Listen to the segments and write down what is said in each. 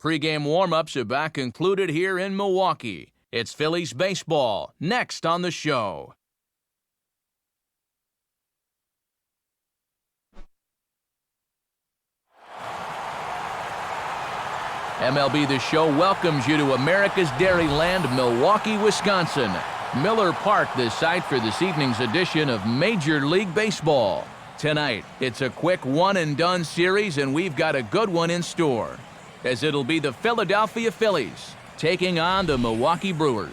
Pre-game warm-ups about concluded here in Milwaukee. It's Phillies baseball next on the show. MLB The Show welcomes you to America's Dairyland, Milwaukee, Wisconsin. Miller Park, the site for this evening's edition of Major League Baseball. Tonight, it's a quick one-and-done series, and we've got a good one in store, as it'll be the Philadelphia Phillies taking on the Milwaukee Brewers.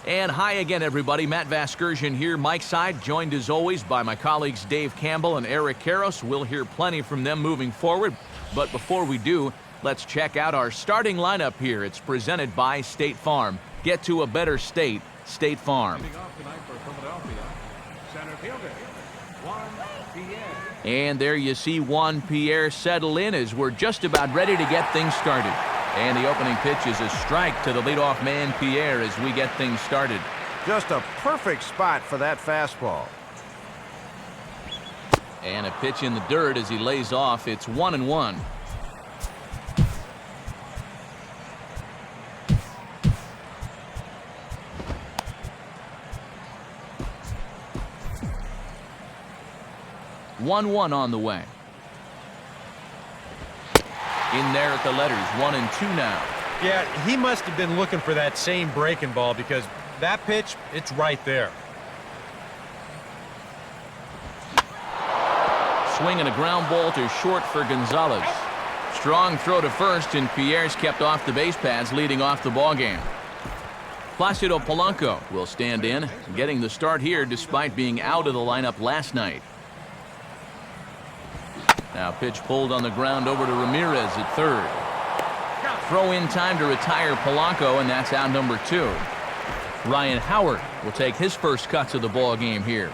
And hi again, everybody. Matt Vasgersian here, Mike Side, joined as always by my colleagues Dave Campbell and Eric Karros. We'll hear plenty from them moving forward, but before we do, let's check out our starting lineup here. It's presented by State Farm. Get to a better state, State Farm. And there you see Juan Pierre settle in as we're just about ready to get things started. And the opening pitch is a strike to the leadoff man, Pierre, as we get things started. Just a perfect spot for that fastball. And a pitch in the dirt as he lays off. It's 1-1. One on the way. In there at the letters, 1-2 now. Yeah, he must have been looking for that same breaking ball because that pitch, it's right there. Swing and a ground ball to short for Gonzalez. Strong throw to first, and Pierre's kept off the base paths, leading off the ballgame. Placido Polanco will stand in, getting the start here despite being out of the lineup last night. Now pitch pulled on the ground over to Ramirez at third. Throw in time to retire Polanco, and that's out number 2. Ryan Howard will take his first cuts of the ball game here.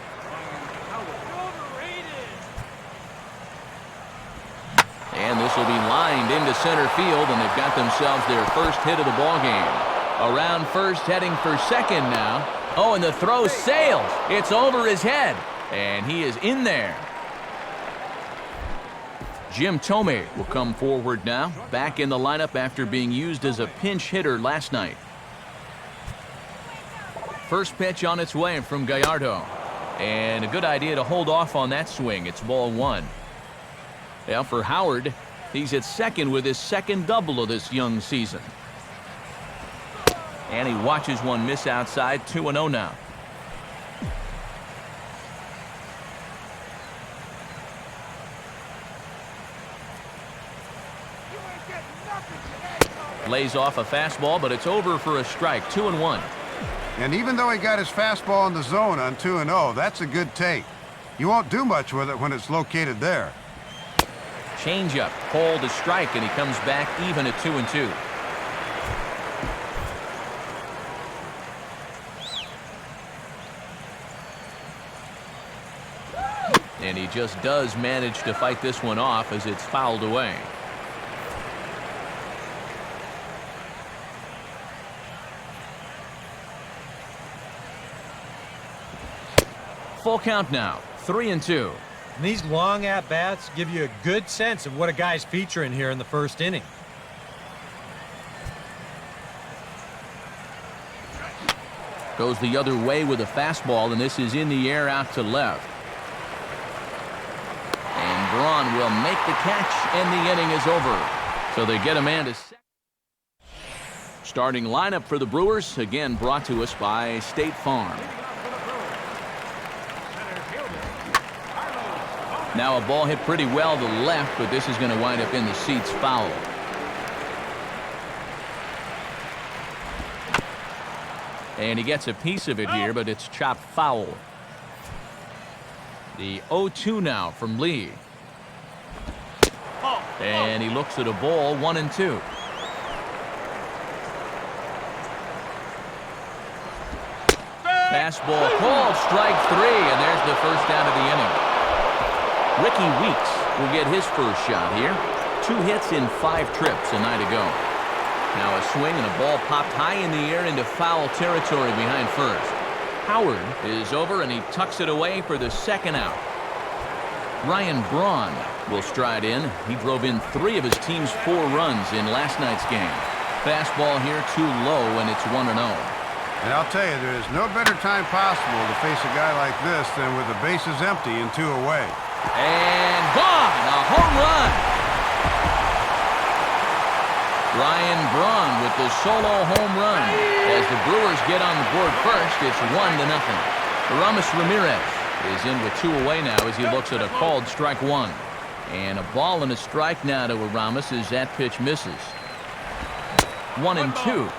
And this will be lined into center field, and they've got themselves their first hit of the ball game. Around first, heading for second now. Oh, and the throw sails. It's over his head, and he is in there. Jim Thome will come forward now, back in the lineup after being used as a pinch hitter last night. First pitch on its way from Gallardo. And a good idea to hold off on that swing. It's ball 1. Now for Howard, he's at second with his second double of this young season. And he watches one miss outside, 2-0 now. Lays off a fastball, but it's over for a strike, 2-1. And even though he got his fastball in the zone on 2-0, that's a good take. You won't do much with it when it's located there. Changeup, called a strike, and he comes back even at 2-2. And he just does manage to fight this one off as it's fouled away. Full count now, 3-2. And these long at-bats give you a good sense of what a guy's featuring here in the first inning. Goes the other way with a fastball, and this is in the air out to left. And Braun will make the catch, and the inning is over. So they get a man to second. Starting lineup for the Brewers, again brought to us by State Farm. Now a ball hit pretty well to the left, but this is going to wind up in the seats foul. And he gets a piece of it here, but it's chopped foul. The 0-2 now from Lee. And he looks at a ball, 1-2. Fastball called, strike 3, and there's the first out of the inning. Ricky Weeks will get his first shot here. 2 hits in 5 trips a night ago. Now a swing and a ball popped high in the air into foul territory behind first. Howard is over, and he tucks it away for the second out. Ryan Braun will stride in. He drove in 3 of his team's 4 runs in last night's game. Fastball here too low, and it's 1-0. And I'll tell you, there is no better time possible to face a guy like this than with the bases empty and 2 away. And gone! A home run! Ryan Braun with the solo home run. As the Brewers get on the board first, it's 1-0. Ramos Ramirez is in with 2 away now as he looks at a called strike 1. And a ball and a strike now to Ramos as that pitch misses. 1-2.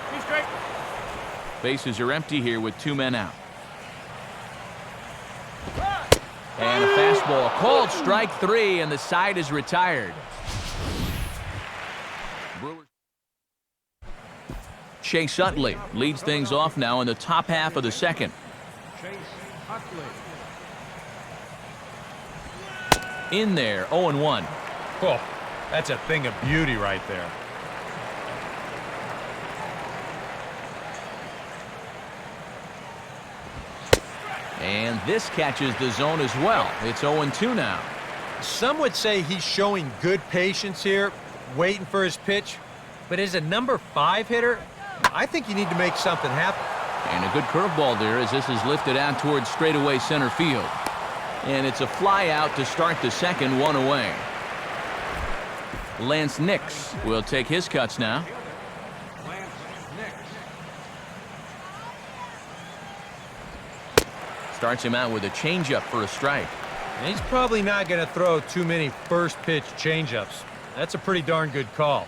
Bases are empty here with 2 men out. And a fastball, called strike 3, and the side is retired. Chase Utley leads things off now in the top half of the second. In there, 0-1. Oh, that's a thing of beauty right there. And this catches the zone as well. It's 0-2 now. Some would say he's showing good patience here, waiting for his pitch. But as a number 5 hitter, I think you need to make something happen. And a good curveball there as this is lifted out towards straightaway center field. And it's a fly out to start the second, 1 away. Lance Nix will take his cuts now. Starts him out with a changeup for a strike. And he's probably not going to throw too many first pitch changeups. That's a pretty darn good call.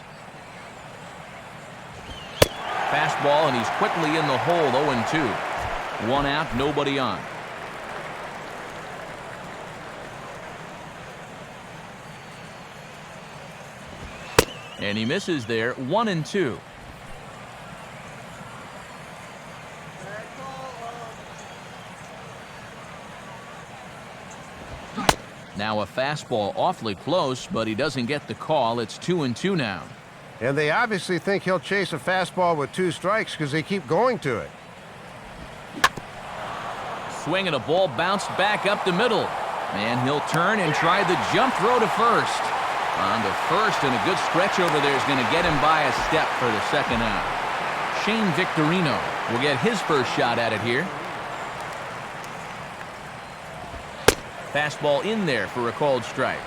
Fastball, and he's quickly in the hole, 0-2. 1 out, nobody on. And he misses there, 1-2. Now a fastball awfully close, but he doesn't get the call. It's 2-2 now. And they obviously think he'll chase a fastball with 2 strikes because they keep going to it. Swing and a ball bounced back up the middle. And he'll turn and try the jump throw to first. On to first, and a good stretch over there is going to get him by a step for the second out. Shane Victorino will get his first shot at it here. Fastball in there for a called strike.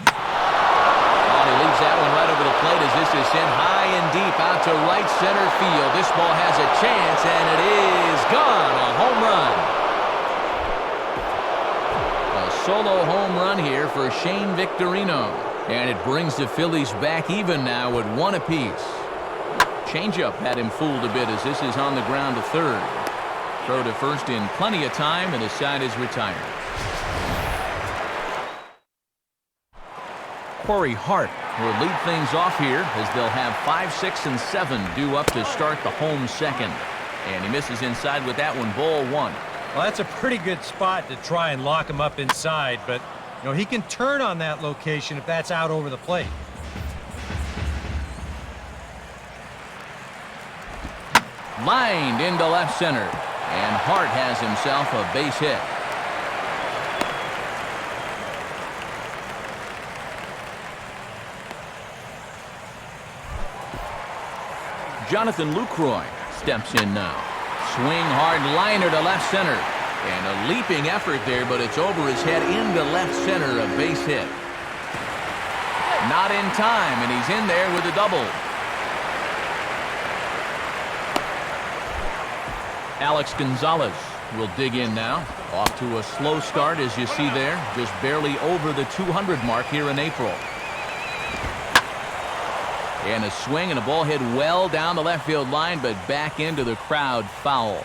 And he leaves that one right over the plate as this is sent high and deep out to right center field. This ball has a chance, and it is gone. A home run. A solo home run here for Shane Victorino. And it brings the Phillies back even now at 1 apiece. Changeup had him fooled a bit as this is on the ground to third. Throw to first in plenty of time, and the side is retired. Corey Hart will lead things off here as they'll have 5, 6, and 7 due up to start the home second. And he misses inside with that one, ball 1. Well, that's a pretty good spot to try and lock him up inside, but you know he can turn on that location if that's out over the plate. Lined into left center, and Hart has himself a base hit. Jonathan Lucroy steps in now. Swing hard liner to left center, and a leaping effort there, but it's over his head into left center, a base hit. Not in time, and he's in there with a double. Alex Gonzalez will dig in now. Off to a slow start, as you see there. Just barely over the 200 mark here in April. And a swing and a ball hit well down the left field line, but back into the crowd, foul.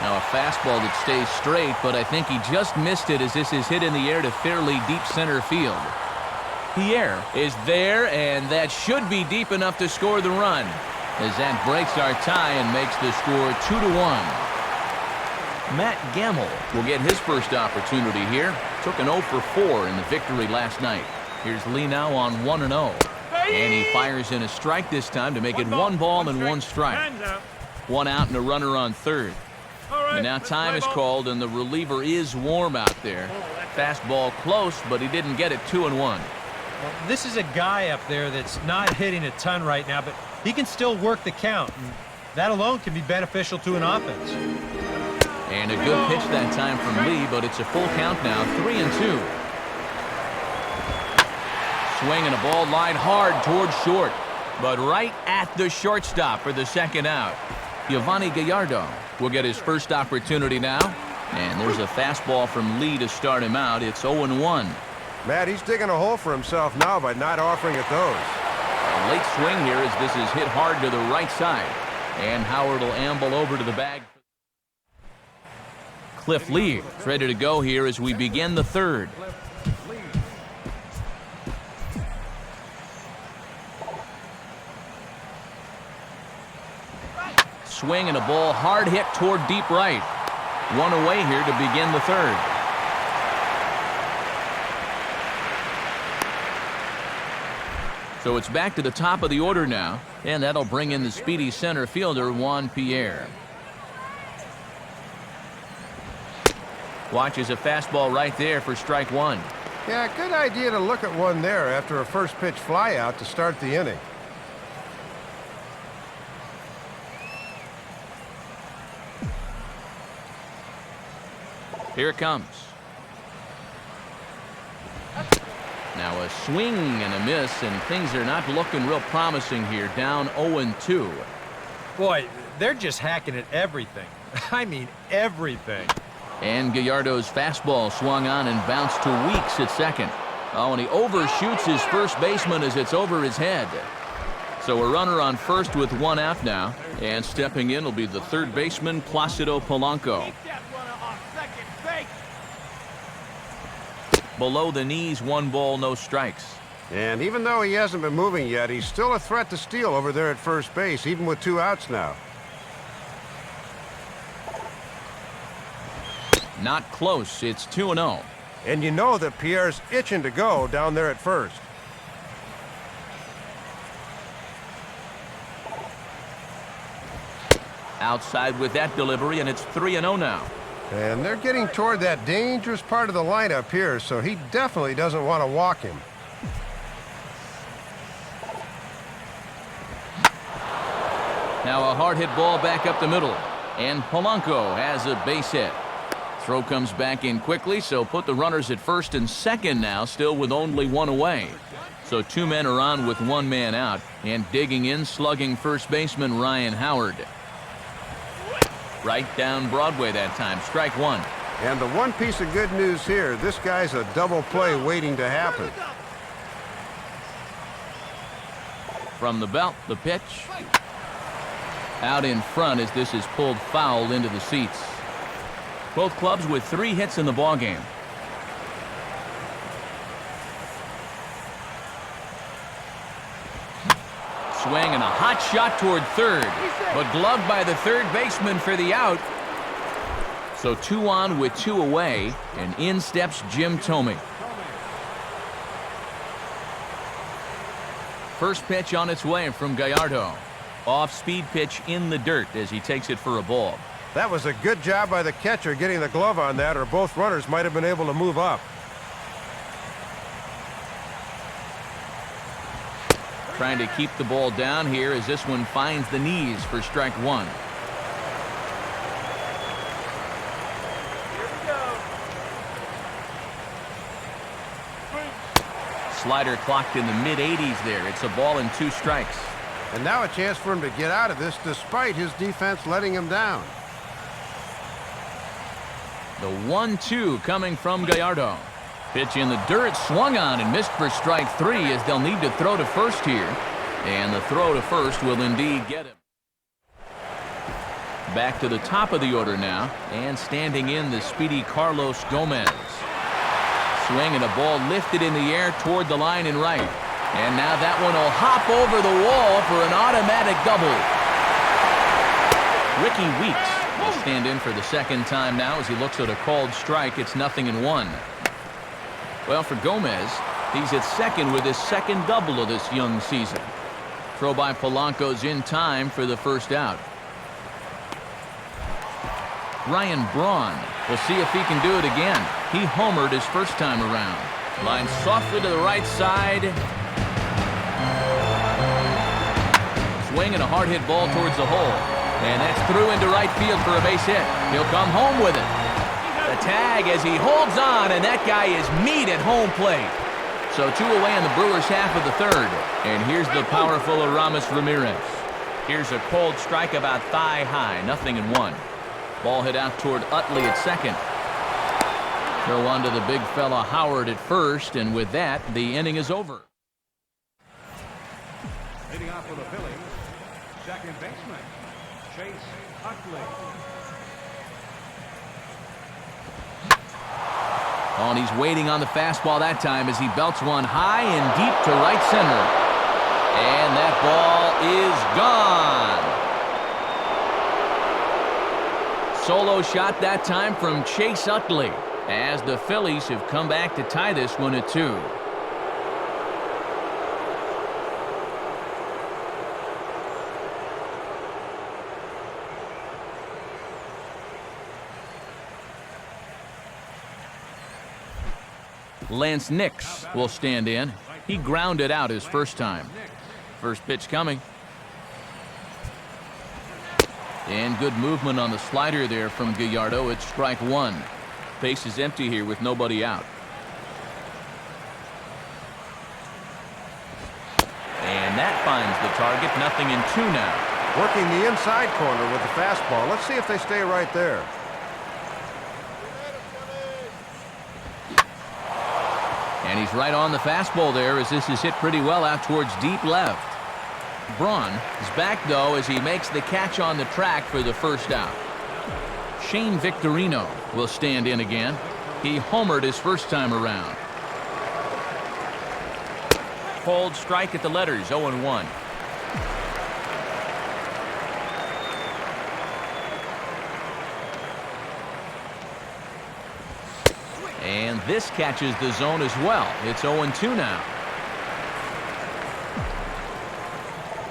Now a fastball that stays straight, but I think he just missed it as this is hit in the air to fairly deep center field. Pierre is there, and that should be deep enough to score the run, as that breaks our tie and makes the score 2-1. Matt Gamble will get his first opportunity here. Took an 0 for 4 in the victory last night. Here's Lee now on 1-0. And he fires in a strike this time to make it 1 ball and 1 strike. 1 out and a runner on third. And now time is called, and the reliever is warm out there. Fastball close, but he didn't get it. 2-1. Well, this is a guy up there that's not hitting a ton right now, but he can still work the count. And that alone can be beneficial to an offense. And a good pitch that time from Lee, but it's a full count now. 3-2. Swing and a ball lined hard towards short, but right at the shortstop for the second out. Giovanni Gallardo will get his first opportunity now. And there's a fastball from Lee to start him out. It's 0-1. Matt, he's digging a hole for himself now by not offering it those. A late swing here as this is hit hard to the right side. And Howard will amble over to the bag. Cliff Lee is ready to go here as we begin the third. Swing and a ball hard hit toward deep right. 1 away here to begin the third. So it's back to the top of the order now, and that'll bring in the speedy center fielder Juan Pierre. Watches a fastball right there for strike 1. Yeah, good idea to look at one there after a first pitch fly out to start the inning. Here it comes. Now a swing and a miss, and things are not looking real promising here. Down 0-2. Boy, they're just hacking at everything. I mean everything. And Gallardo's fastball swung on and bounced to Weeks at second. Oh, and he overshoots his first baseman as it's over his head. So a runner on first with 1 out now. And stepping in will be the third baseman, Placido Polanco. Below the knees, 1 ball, no strikes. And even though he hasn't been moving yet, he's still a threat to steal over there at first base, even with 2 outs now. Not close. It's 2-0. And you know that Pierre's itching to go down there at first. Outside with that delivery, and it's 3-0 now. And they're getting toward that dangerous part of the lineup here, so he definitely doesn't want to walk him. Now a hard hit ball back up the middle, and Polanco has a base hit. Throw comes back in quickly, so put the runners at first and second now, still with only 1 away. So 2 men are on with 1 man out, and digging in, slugging first baseman Ryan Howard. Right down Broadway that time. Strike 1. And the one piece of good news here, this guy's a double play waiting to happen. From the belt, the pitch. Out in front as this is pulled foul into the seats. Both clubs with 3 hits in the ballgame. Swing and a hot shot toward third, but gloved by the third baseman for the out. So 2 on with 2 away, and in steps Jim Thome. First pitch on its way from Gallardo. Off-speed pitch in the dirt as he takes it for a ball. That was a good job by the catcher getting the glove on that, or both runners might have been able to move up. Trying to keep the ball down here as this one finds the knees for strike 1. Slider clocked in the mid-80s there. It's a ball and 2 strikes. And now a chance for him to get out of this despite his defense letting him down. The 1-2 coming from Gallardo. Pitch in the dirt, swung on and missed for strike 3 as they'll need to throw to first here. And the throw to first will indeed get him. Back to the top of the order now, and standing in the speedy Carlos Gomez. Swing and a ball lifted in the air toward the line and right. And now that one will hop over the wall for an automatic double. Ricky Weeks will stand in for the second time now as he looks at a called strike. It's 0-1. Well, for Gomez, He's at second with his second double of this young season. Throw by Polanco's in time for the first out. Ryan Braun will see if he can do it again. He homered his first time around. Line softly to the right side. Swing and a hard hit ball towards the hole. And that's through into right field for a base hit. He'll come home with it. The tag as he holds on, and that guy is meat at home plate. So 2 away in the Brewers' half of the third. And here's the powerful Aramis Ramirez. Here's a cold strike about thigh high, 0-1. Ball hit out toward Utley at second. Throw on to the big fella Howard at first, and with that, the inning is over. Leading off for the Phillies, second baseman, Chase Utley. Oh, and he's waiting on the fastball that time as he belts one high and deep to right center. And that ball is gone. Solo shot that time from Chase Utley as the Phillies have come back to tie this one at 2. Lance Nix will stand in. He grounded out his first time. First pitch coming. And good movement on the slider there from Gallardo. It's strike 1. Base is empty here with nobody out. And that finds the target. 0-2 now. Working the inside corner with the fastball. Let's see if they stay right there. And he's right on the fastball there as this is hit pretty well out towards deep left. Braun is back, though, as he makes the catch on the track for the first out. Shane Victorino will stand in again. He homered his first time around. Cold strike at the letters, 0-1. And this catches the zone as well. It's 0-2 now.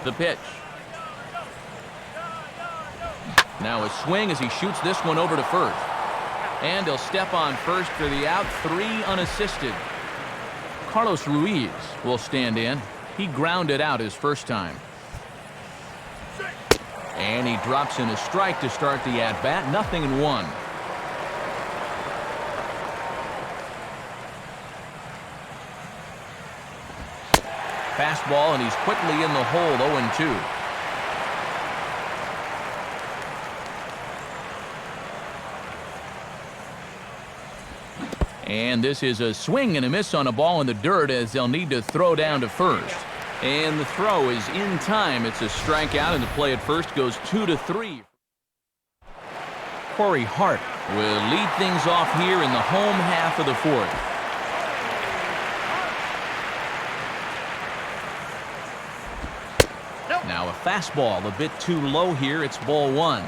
The pitch. Now a swing as he shoots this one over to first. And he'll step on first for the out. 3 unassisted. Carlos Ruiz will stand in. He grounded out his first time. And he drops in a strike to start the at-bat. 0-1. Fastball, and he's quickly in the hole. 0-2. And this is a swing and a miss on a ball in the dirt as they'll need to throw down to first. And the throw is in time. It's a strikeout, and the play at first goes 2-3. Corey Hart will lead things off here in the home half of the fourth. Now a fastball a bit too low here. It's ball 1.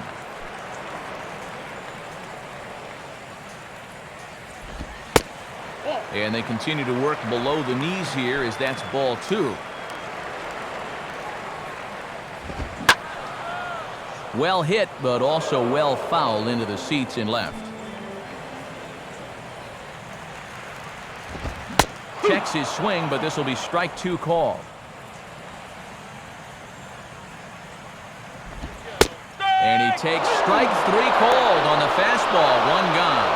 And they continue to work below the knees here as that's ball 2. Well hit, but also well fouled into the seats in left. Checks his swing, but this will be strike 2 called. And he takes strike 3 called on the fastball. 1 gone.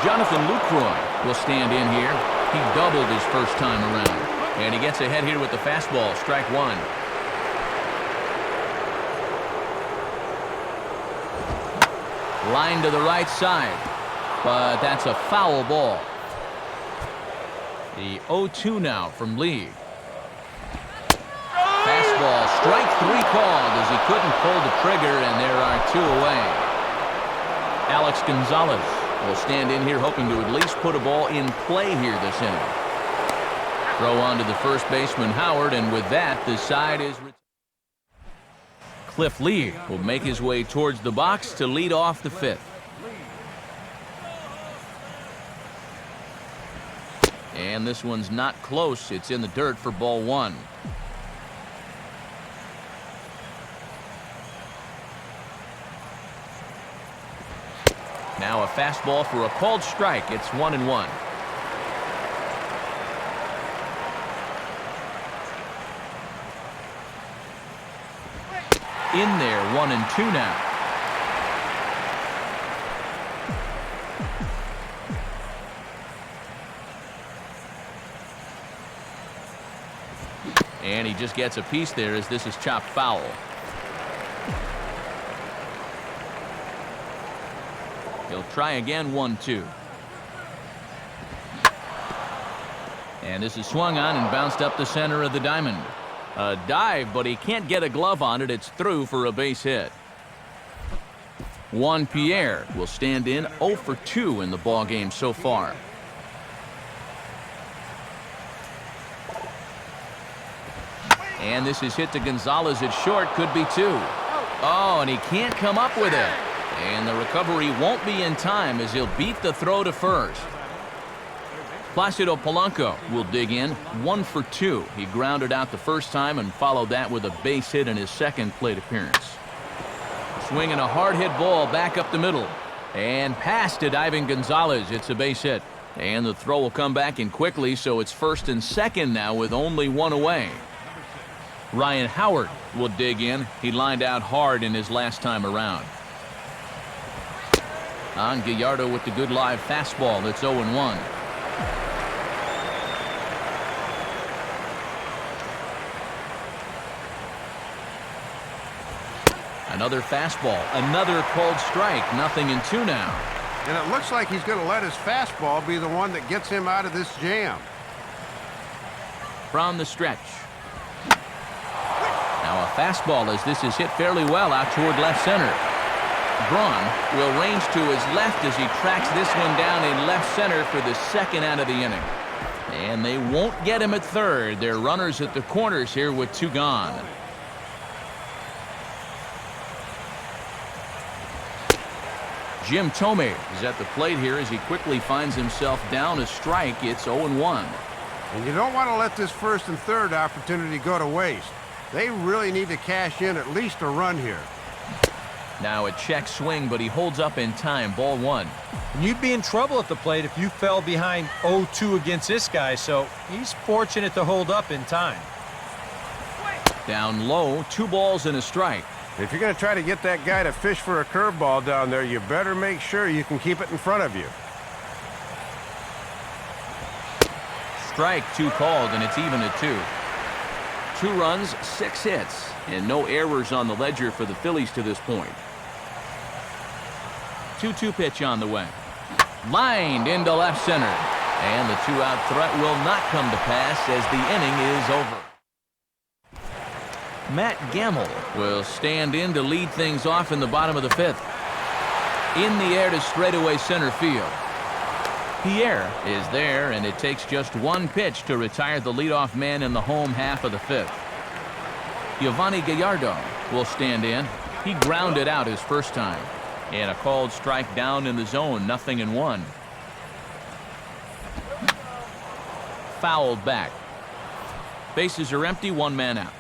Jonathan Lucroy will stand in here. He doubled his first time around. And he gets ahead here with the fastball. Strike 1. Line to the right side. But that's a foul ball. The 0-2 now from Lee. Fastball, strike 3 called as he couldn't pull the trigger, and there are 2 away. Alex Gonzalez will stand in here hoping to at least put a ball in play here this inning. Throw on to the first baseman Howard, and with that, the side is... Cliff Lee will make his way towards the box to lead off the 5th. And this one's not close. It's in the dirt for ball one. Now a fastball for a called strike. It's 1-1. In there, 1-2 now. And he just gets a piece there as this is chopped foul. He'll try again, 1-2. And this is swung on and bounced up the center of the diamond. A dive, but he can't get a glove on it. It's through for a base hit. Juan Pierre will stand in 0 for 2 in the ballgame so far. And this is hit to Gonzalez at short. Could be 2. Oh, and he can't come up with it. And the recovery won't be in time as he'll beat the throw to first. Placido Polanco will dig in 1 for 2. He grounded out the first time and followed that with a base hit in his second plate appearance. Swinging a hard hit ball back up the middle. And past to diving Gonzalez. It's a base hit. And the throw will come back in quickly, so it's first and second now with only 1 away. Ryan Howard will dig in. He lined out hard in his last time around. On Gallardo with the good live fastball. That's 0-1. Another fastball, another called strike, 0-2 now. And it looks like he's going to let his fastball be the one that gets him out of this jam. From the stretch. Now a fastball as this is hit fairly well out toward left center. Braun will range to his left as he tracks this one down in left center for the second out of the inning. And they won't get him at third. They're runners at the corners here with 2 gone. Jim Thome is at the plate here as he quickly finds himself down a strike. It's 0-1. And you don't want to let this first and third opportunity go to waste. They really need to cash in at least a run here. Now a check swing, but he holds up in time. Ball 1. And you'd be in trouble at the plate if you fell behind 0-2 against this guy, so he's fortunate to hold up in time. Down low, 2 balls and a strike. If you're going to try to get that guy to fish for a curveball down there, you better make sure you can keep it in front of you. Strike 2 called, and it's even at 2. 2 runs, 6 hits, and no errors on the ledger for the Phillies to this point. 2-2 pitch on the way. Lined into left center. And the 2-out threat will not come to pass as the inning is over. Matt Gamble will stand in to lead things off in the bottom of the 5th. In the air to straightaway center field. Pierre is there, and it takes just 1 pitch to retire the leadoff man in the home half of the 5th. Giovanni Gallardo will stand in. He grounded out his first time. And a called strike down in the zone, 0-1. Fouled back. Bases are empty, 1 man out.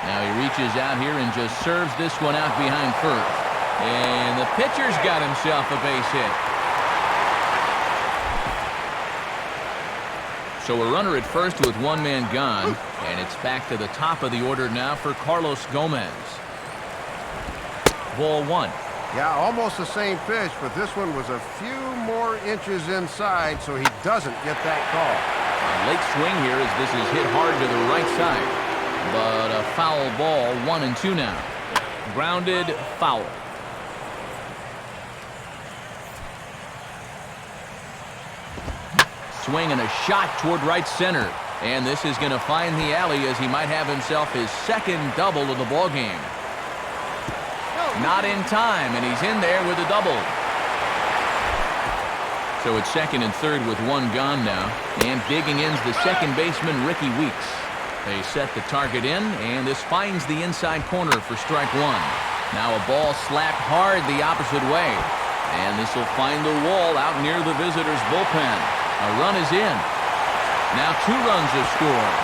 Now he reaches out here and just serves this one out behind first. And the pitcher's got himself a base hit. So a runner at first with 1 man gone. And it's back to the top of the order now for Carlos Gomez. Ball 1. Yeah, almost the same pitch, but this one was a few more inches inside, so he doesn't get that call. A late swing here as this is hit hard to the right side. But a foul ball, 1-2 now. Grounded, foul. Swing and a shot toward right center. And this is going to find the alley as he might have himself his second double of the ballgame. Not in time, and he's in there with a double. So it's second and third with 1 gone now. And digging in's the second baseman, Ricky Weeks. They set the target in, and this finds the inside corner for strike 1. Now a ball slapped hard the opposite way. And this will find the wall out near the visitors' bullpen. A run is in. Now 2 runs are scored.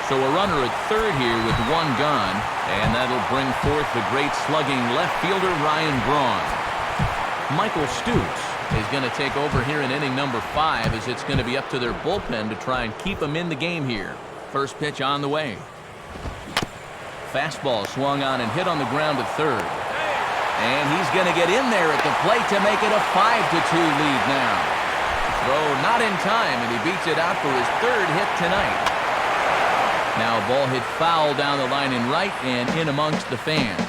So a runner at third here with 1 gone, and that'll bring forth the great slugging left fielder Ryan Braun. Michael Stutes is going to take over here in inning number 5, as it's going to be up to their bullpen to try and keep them in the game here. First pitch on the way. Fastball swung on and hit on the ground at third. And he's going to get in there at the plate to make it a 5-2 lead now. Throw not in time, and he beats it out for his 3rd hit tonight. Now a ball hit foul down the line in right and in amongst the fans.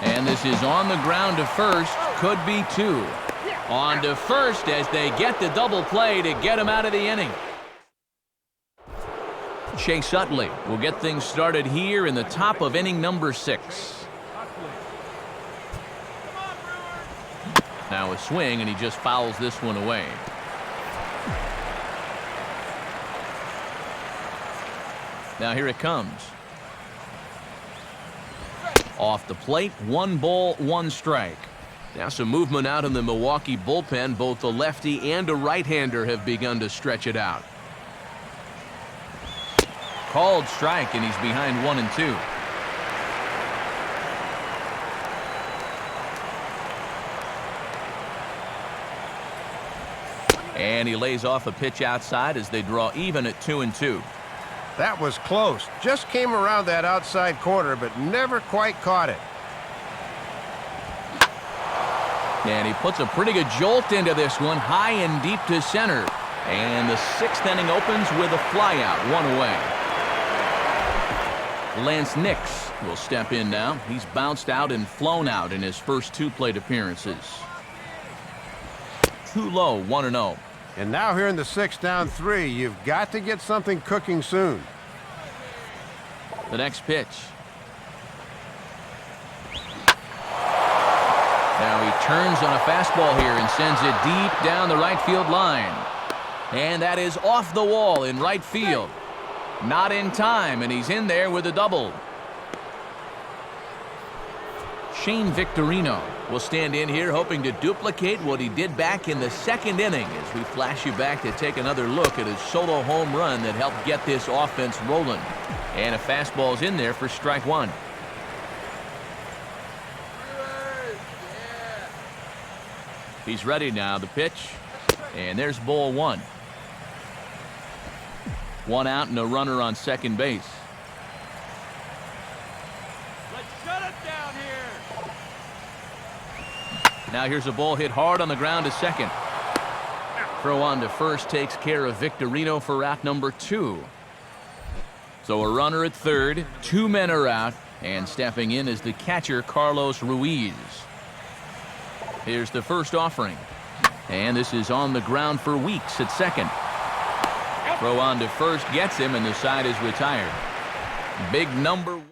And this is on the ground to first. Could be 2. On to first as they get the double play to get him out of the inning. Chase Utley will get things started here in the top of inning number 6. Now a swing, and he just fouls this one away. Now here it comes. Off the plate, 1 ball, 1 strike. Now some movement out in the Milwaukee bullpen. Both the lefty and a right-hander have begun to stretch it out. Called strike, and he's behind 1-2. And he lays off a pitch outside as they draw even at 2-2. That was close. Just came around that outside corner, but never quite caught it. And he puts a pretty good jolt into this one, high and deep to center. And the 6th inning opens with a flyout, 1 away. Lance Nix will step in now. He's bounced out and flown out in his first 2 plate appearances. Too low, 1-0. And now here in the 6th, down 3, you've got to get something cooking soon. The next pitch. Now he turns on a fastball here and sends it deep down the right field line. And that is off the wall in right field. Not in time, and he's in there with a double. Shane Victorino will stand in here hoping to duplicate what he did back in the 2nd inning as we flash you back to take another look at his solo home run that helped get this offense rolling. And a fastball's in there for strike 1. He's ready now, the pitch. And there's ball 1. 1 out and a runner on second base. Let's shut it down here. Now here's a ball hit hard on the ground to second. Throw on to first takes care of Victorino for out number 2. So a runner at third, 2 men are out, and stepping in is the catcher Carlos Ruiz. Here's the first offering. And this is on the ground for Weeks at second. Throw on to first gets him, and the side is retired. Big number 1.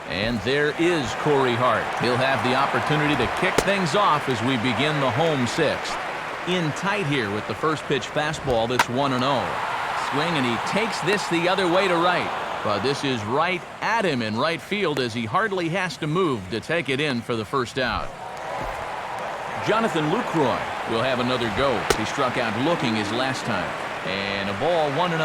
And there is Corey Hart. He'll have the opportunity to kick things off as we begin the home 6th. In tight here with the first pitch fastball that's 1-0. Swing, and he takes this the other way to right. But this is right at him in right field as he hardly has to move to take it in for the first out. Jonathan Lucroy will have another go. He struck out looking his last time. And a ball 1-0.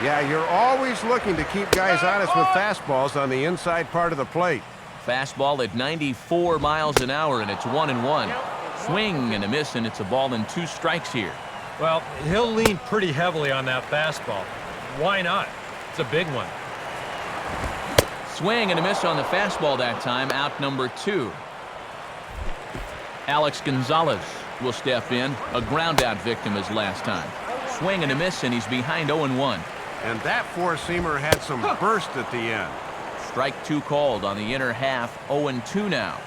Yeah, you're always looking to keep guys honest with fastballs on the inside part of the plate. Fastball at 94 miles an hour, and it's 1-1. Swing and a miss, and it's a ball and 2 strikes here. Well, he'll lean pretty heavily on that fastball. Why not? It's a big one. Swing and a miss on the fastball that time, out number 2. Alex Gonzalez will step in, a ground-out victim as last time. Swing and a miss, and he's behind 0-1. And that four-seamer had some burst at the end. Strike 2 called on the inner half, 0-2 now.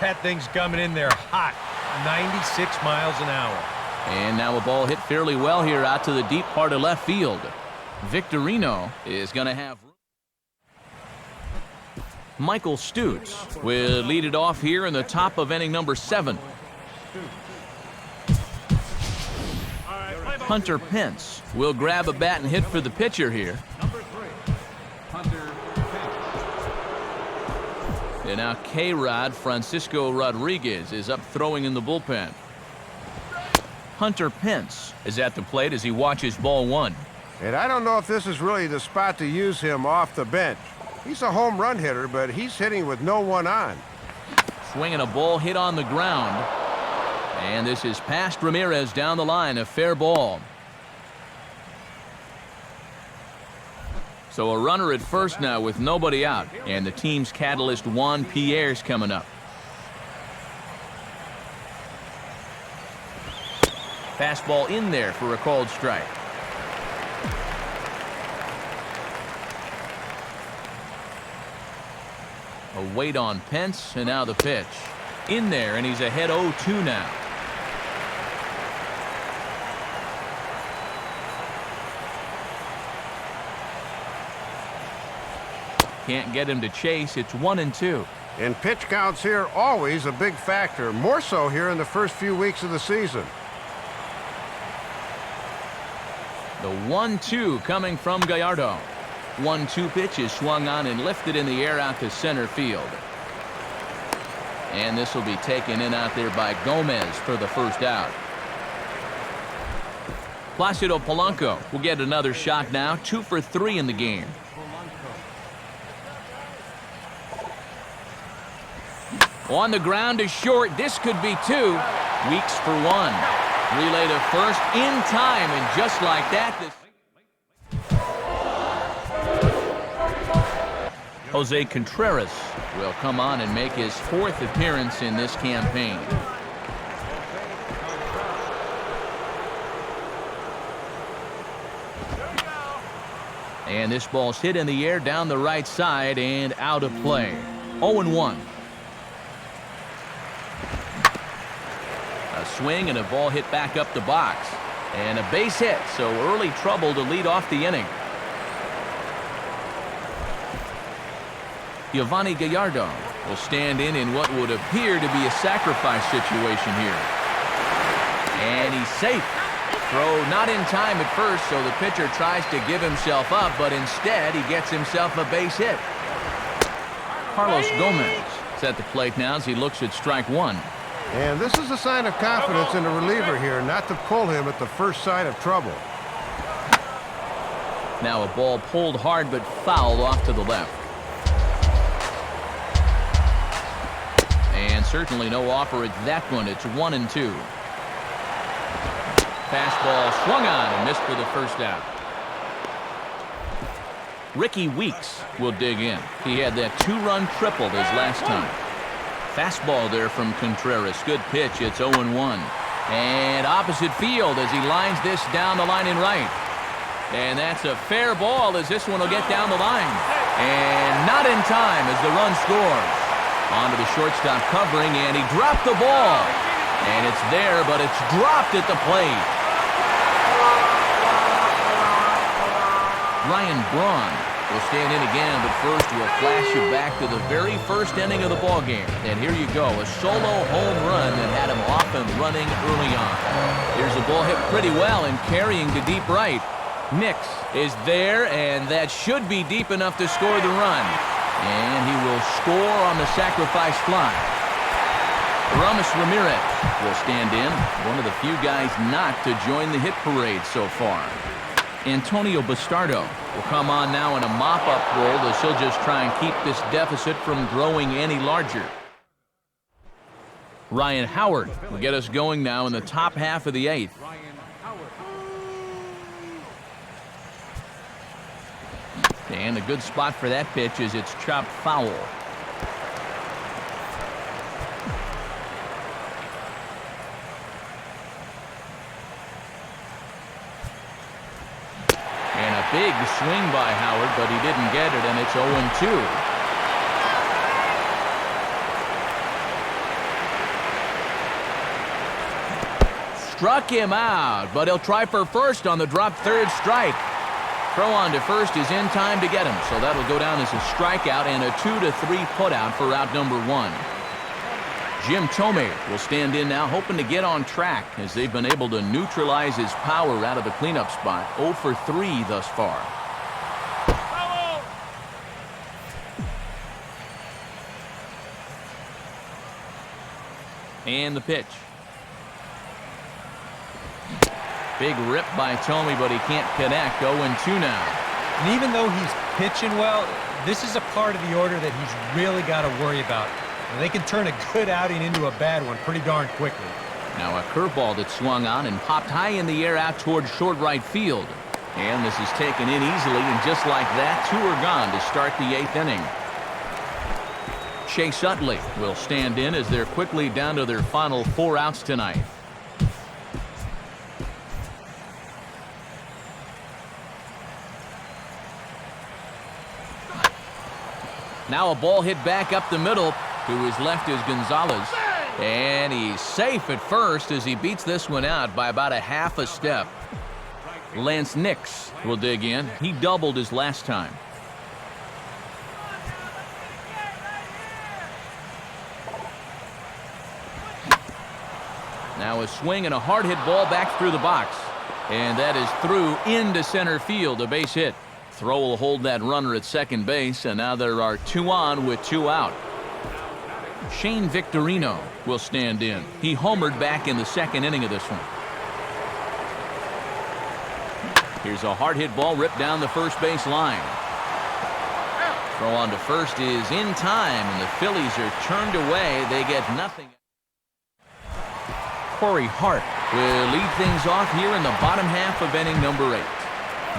That thing's coming in there hot, 96 miles an hour. And now a ball hit fairly well here out to the deep part of left field. Victorino is going to have... Michael Stutes will lead it off here in the top of inning number 7. All right, play ball. Hunter Pence will grab a bat and hit for the pitcher here. Number 3, Hunter Pence. And now K-Rod Francisco Rodriguez is up throwing in the bullpen. Hunter Pence is at the plate as he watches ball 1. And I don't know if this is really the spot to use him off the bench. He's a home run hitter, but he's hitting with no one on. Swinging a ball hit on the ground. And this is past Ramirez down the line, a fair ball. So a runner at first now with nobody out. And the team's catalyst Juan Pierre's coming up. Fastball in there for a called strike. A wait on Pence, and now the pitch. In there, and he's ahead 0-2 now. Can't get him to chase. It's 1-2. And pitch counts here always a big factor, more so here in the first few weeks of the season. The 1-2 coming from Gallardo. 1-2 pitch is swung on and lifted in the air out to center field. And this will be taken in out there by Gomez for the first out. Placido Polanco will get another shot now, 2 for 3 in the game. On the ground to short. This could be 2. Weeks for 1. Relay to first in time, and just like that, Jose Contreras will come on and make his 4th appearance in this campaign. And this ball's hit in the air down the right side and out of play. 0-1. A swing and a ball hit back up the box. And a base hit, so early trouble to lead off the inning. Giovanni Gallardo will stand in what would appear to be a sacrifice situation here. And he's safe. Throw not in time at first, so the pitcher tries to give himself up, but instead he gets himself a base hit. Carlos Gomez is at the plate now as he looks at strike 1. And this is a sign of confidence in the reliever here, not to pull him at the first sign of trouble. Now a ball pulled hard but fouled off to the left. And certainly no offer at that one. It's 1-2. Fastball swung on and missed for the first out. Ricky Weeks will dig in. He had that 2-run triple his last time. Fastball there from Contreras. Good pitch. It's 0-1. And opposite field as he lines this down the line in right. And that's a fair ball as this one will get down the line. And not in time as the run scores. Onto the shortstop covering, and he dropped the ball. And it's there, but it's dropped at the plate. Ryan Braun will stand in again, but first we'll flash you back to the very first inning of the ballgame. And here you go, a solo home run that had him off and running early on. Here's a ball hit pretty well and carrying to deep right. Nix is there, and that should be deep enough to score the run. And he will score on the sacrifice fly. Ramos Ramirez will stand in, one of the few guys not to join the hit parade so far. Antonio Bastardo will come on now in a mop-up role as he'll just try and keep this deficit from growing any larger. Ryan Howard will get us going now in the top half of the 8th. And a good spot for that pitch is it's chopped foul. And a big swing by Howard, but he didn't get it, and it's 0-2. Struck him out, but he'll try for first on the drop third strike. Throw on to first is in time to get him, so that'll go down as a strikeout and a 2-3 putout for out number 1. Jim Thome will stand in now, hoping to get on track as they've been able to neutralize his power out of the cleanup spot. 0 for 3 thus far. And the pitch. Big rip by Thome, but he can't connect. 0-2 now. And even though he's pitching well, this is a part of the order that he's really got to worry about. And they can turn a good outing into a bad one pretty darn quickly. Now a curveball that swung on and popped high in the air out towards short right field. And this is taken in easily, and just like that, 2 are gone to start the 8th inning. Chase Utley will stand in as they're quickly down to their final 4 outs tonight. Now a ball hit back up the middle. To his left is Gonzalez. And he's safe at first as he beats this one out by about a half a step. Lance Nix will dig in. He doubled his last time. Now a swing and a hard hit ball back through the box. And that is through into center field, a base hit. Throw will hold that runner at second base, and now there are 2 on with 2 out. Shane Victorino will stand in. He homered back in the 2nd inning of this one. Here's a hard hit ball ripped down the first base line. Throw on to first is in time, and the Phillies are turned away. They get nothing. Corey Hart will lead things off here in the bottom half of inning number 8.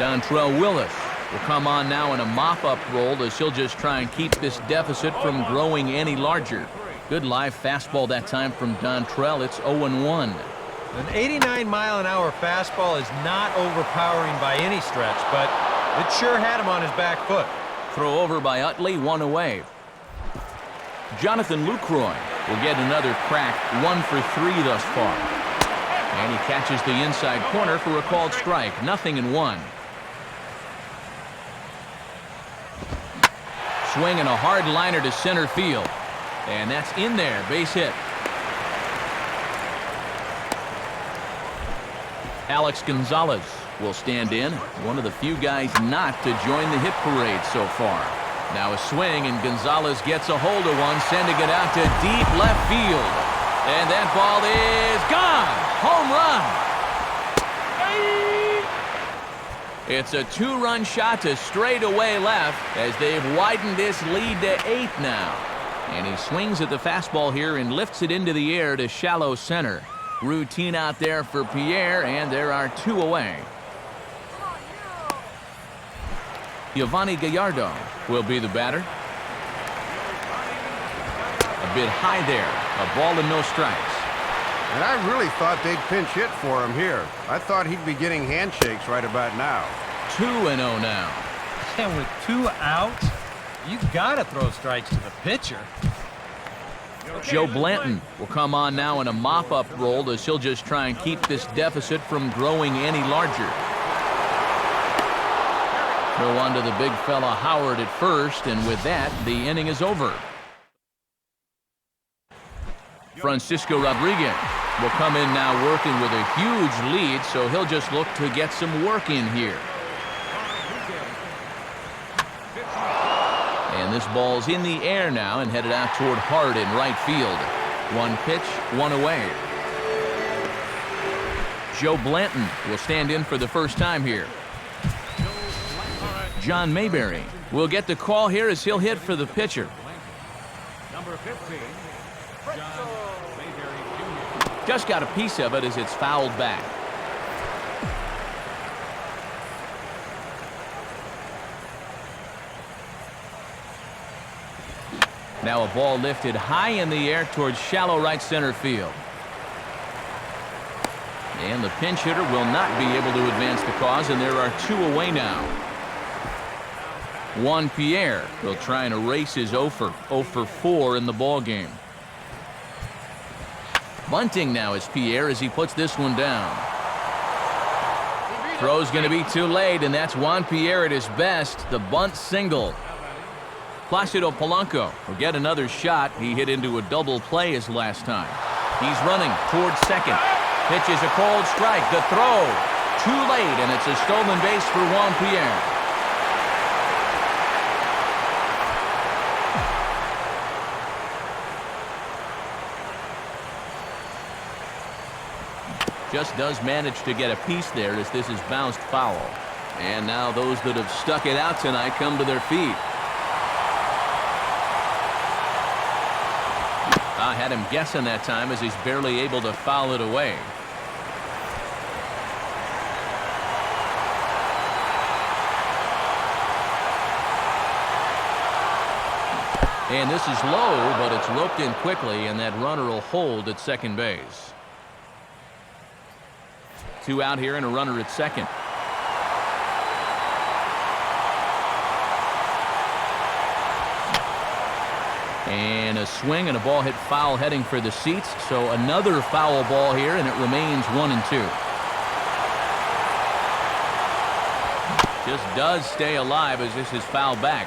Dontrell Willis will come on now in a mop-up role as he'll just try and keep this deficit from growing any larger. Good live fastball that time from Dontrell. It's 0-1. An 89-mile-an-hour fastball is not overpowering by any stretch, but it sure had him on his back foot. Throw over by Utley, 1 away. Jonathan Lucroy will get another crack, 1 for 3 thus far. And he catches the inside corner for a called strike. 0-1. Swing and a hard liner to center field. And that's in there. Base hit. Alex Gonzalez will stand in. One of the few guys not to join the hit parade so far. Now a swing, and Gonzalez gets a hold of one, sending it out to deep left field. And that ball is gone. Home run. It's a 2-run shot to straightaway left as they've widened this lead to 8 now. And he swings at the fastball here and lifts it into the air to shallow center. Routine out there for Pierre, and there are 2 away. Giovanni Gallardo will be the batter. A bit high there. A ball and no strikes. And I really thought they'd pinch hit for him here. I thought he'd be getting handshakes right about now. 2-0 now. And with 2 outs, you gotta throw strikes to the pitcher. Joe Blanton will come on now in a mop-up role as he'll just try and keep this deficit from growing any larger. Throw on to the big fella Howard at first, and with that, the inning is over. Francisco Rodriguez will come in now working with a huge lead, so he'll just look to get some work in here. And this ball's in the air now and headed out toward Hart in right field. 1 pitch, 1 away. Joe Blanton will stand in for the first time here. John Mayberry will get the call here as he'll hit for the pitcher. Number 15, John Mayberry Jr. Just got a piece of it as it's fouled back. Now a ball lifted high in the air towards shallow right center field. And the pinch hitter will not be able to advance the cause, and there are 2 away now. Juan Pierre will try and erase his 0 for 4 in the ball game. Bunting now is Pierre as he puts this one down. Throw's going to be too late, and that's Juan Pierre at his best. The bunt single. Placido Polanco will get another shot. He hit into a double play his last time. He's running towards second. Pitch is a called strike. The throw too late, and it's a stolen base for Juan Pierre. Just does manage to get a piece there as this is bounced foul. And now those that have stuck it out tonight come to their feet. I had him guessing that time as he's barely able to foul it away. And this is low, but it's roped in quickly, and that runner will hold at second base. 2 out here and a runner at second. And a swing and a ball hit foul heading for the seats. So another foul ball here, and it remains 1-2. Just does stay alive as this is fouled back.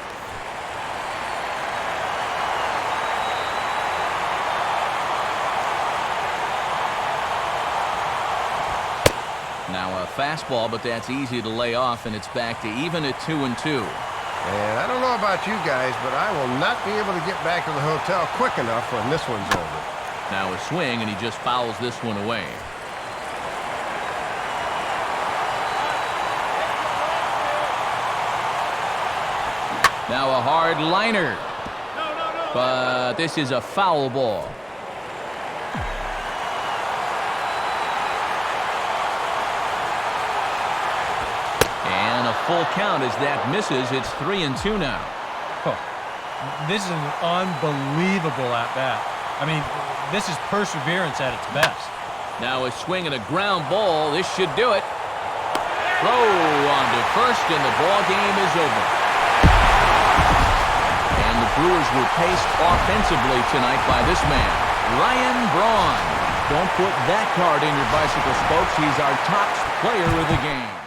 Now a fastball, but that's easy to lay off, and it's back to even at 2-2. And I don't know about you guys, but I will not be able to get back to the hotel quick enough when this one's over. Now a swing, and he just fouls this one away. Now a hard liner. But this is a foul ball. Full count as that misses. It's 3-2 now. Oh, this is an unbelievable at-bat. I mean, this is perseverance at its best. Now a swing and a ground ball. This should do it. Throw on to first, and the ball game is over. And the Brewers were paced offensively tonight by this man, Ryan Braun. Don't put that card in your bicycle spokes. He's our top player of the game.